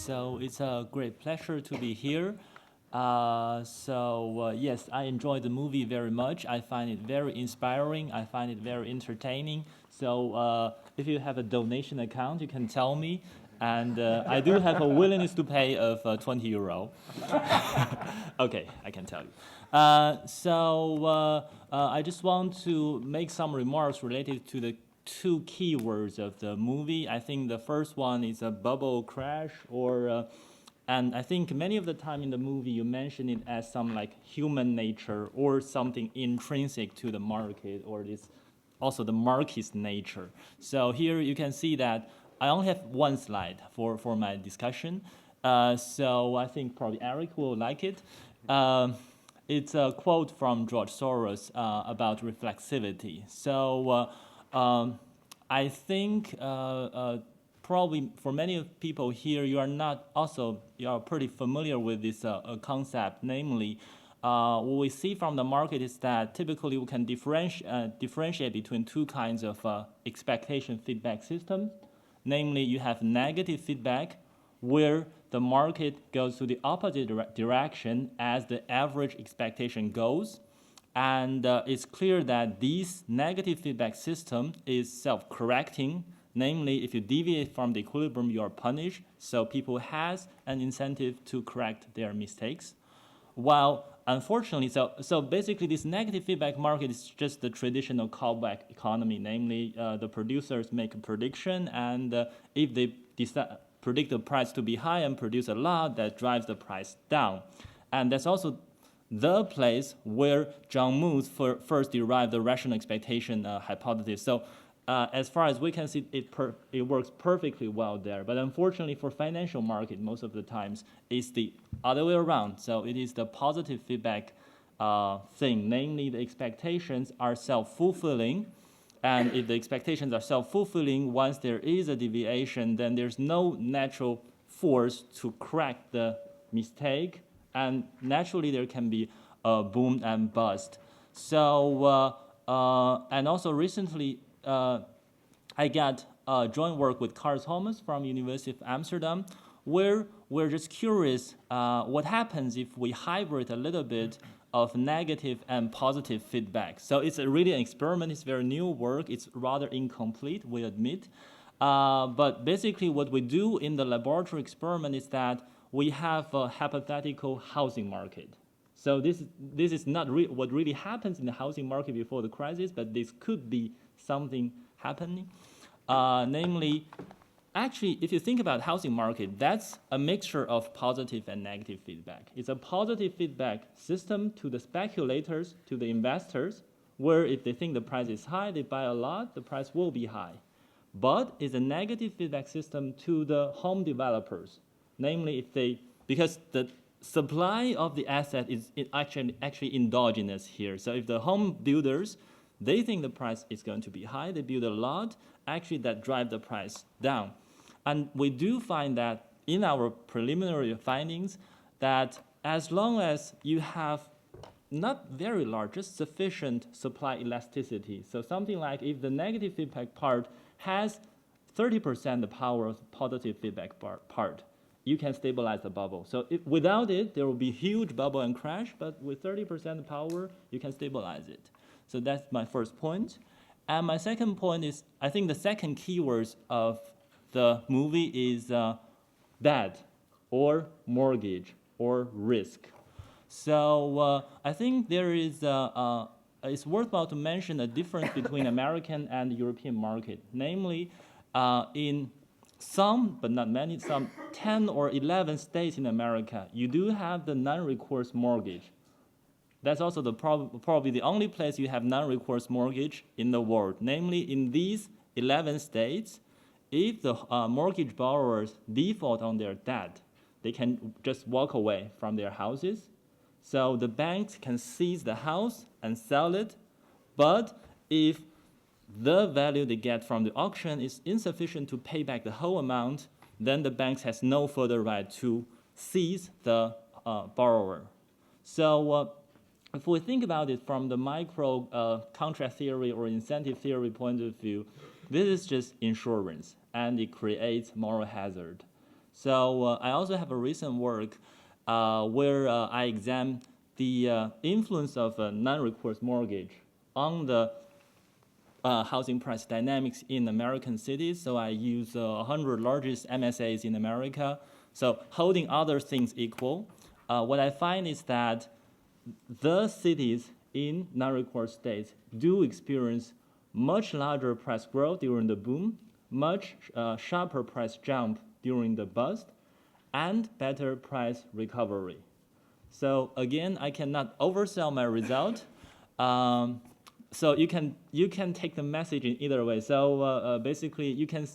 So it's a great pleasure to be here. Yes, I enjoy the movie very much. I find it very inspiring. I find it very entertaining. If you have a donation account, you can tell me. And I do have a willingness to pay of €20. Okay, I can tell you. I just want to make some remarks related to the two keywords of the movie. I think the first one is a bubble crash, and I think many of the time in the movie you mention it as some like human nature or something intrinsic to the market, or this also the market's nature. So here you can see that I only have one slide for my discussion. So I think probably Eric will like it. It's a quote from George Soros about reflexivity. I think probably for many of people here, you are pretty familiar with this concept. Namely, what we see from the market is that typically we can differentiate between two kinds of expectation feedback systems. Namely, you have negative feedback, where the market goes to the opposite direction as the average expectation goes. And it's clear that this negative feedback system is self-correcting. Namely, if you deviate from the equilibrium, you are punished. So people has an incentive to correct their mistakes. While unfortunately, so basically this negative feedback market is just the traditional callback economy. Namely, the producers make a prediction, and if they predict the price to be high and produce a lot, that drives the price down. And that's also the place where John Moose first derived the rational expectation hypothesis. So as far as we can see, it works perfectly well there. But unfortunately for financial market, most of the times, it's the other way around. So it is the positive feedback thing. Namely, the expectations are self-fulfilling. And if the expectations are self-fulfilling, once there is a deviation, then there's no natural force to correct the mistake. And naturally, there can be a boom and bust. And also recently, I got joint work with Carl Thomas from University of Amsterdam, where we're just curious what happens if we hybrid a little bit of negative and positive feedback. So it's really an experiment. It's very new work. It's rather incomplete, we admit. But basically what we do in the laboratory experiment is that we have a hypothetical housing market. So this is not what really happens in the housing market before the crisis, but this could be something happening. Namely, actually, if you think about housing market, that's a mixture of positive and negative feedback. It's a positive feedback system to the speculators, to the investors, where if they think the price is high, they buy a lot, the price will be high. But it's a negative feedback system to the home developers. Namely, because the supply of the asset is actually endogenous here. So if the home builders, they think the price is going to be high, they build a lot, actually that drives the price down. And we do find that in our preliminary findings that as long as you have not very large, just sufficient supply elasticity, so something like if the negative feedback part has 30% the power of the positive feedback part, you can stabilize the bubble. So without it, there will be huge bubble and crash, but with 30% power, you can stabilize it. So that's my first point. And my second point is, I think the second keywords of the movie is debt or mortgage or risk. So I think there is, it's worthwhile to mention a difference between American and European market. Namely, in some, but not many, some 10 or 11 states in America, you do have the non-recourse mortgage. That's also probably the only place you have non-recourse mortgage in the world. Namely, in these 11 states, if the mortgage borrowers default on their debt, they can just walk away from their houses. So the banks can seize the house and sell it. But if the value they get from the auction is insufficient to pay back the whole amount, then the banks has no further right to seize the borrower. So if we think about it from the micro contract theory or incentive theory point of view, this is just insurance, and it creates moral hazard. So I also have a recent work where I examine the influence of a non-recourse mortgage on the housing price dynamics in American cities. So I use 100 largest MSAs in America. So holding other things equal, what I find is that the cities in non-recourse states do experience much larger price growth during the boom, much sharper price jump during the bust, and better price recovery. So again, I cannot oversell my result. So you can take the message in either way. So basically, you can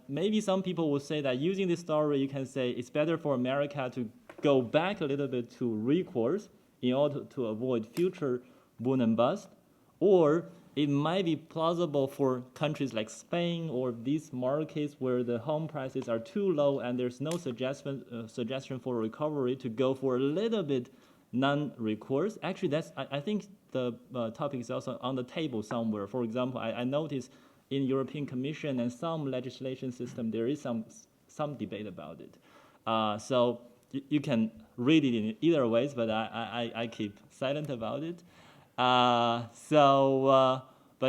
maybe some people will say that using this story, you can say it's better for America to go back a little bit to recourse in order to avoid future boom and bust, or it might be plausible for countries like Spain or these markets where the home prices are too low and there's no suggestion for recovery to go for a little bit non-recourse. Actually, I think the topic is also on the table somewhere. For example, I noticed in European Commission and some legislation system there is some debate about it. So you can read it in either ways, but I keep silent about it. But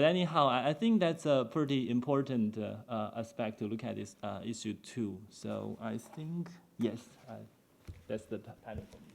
anyhow, I think that's a pretty important aspect to look at this issue too. So I think, yes, that's the timing for me.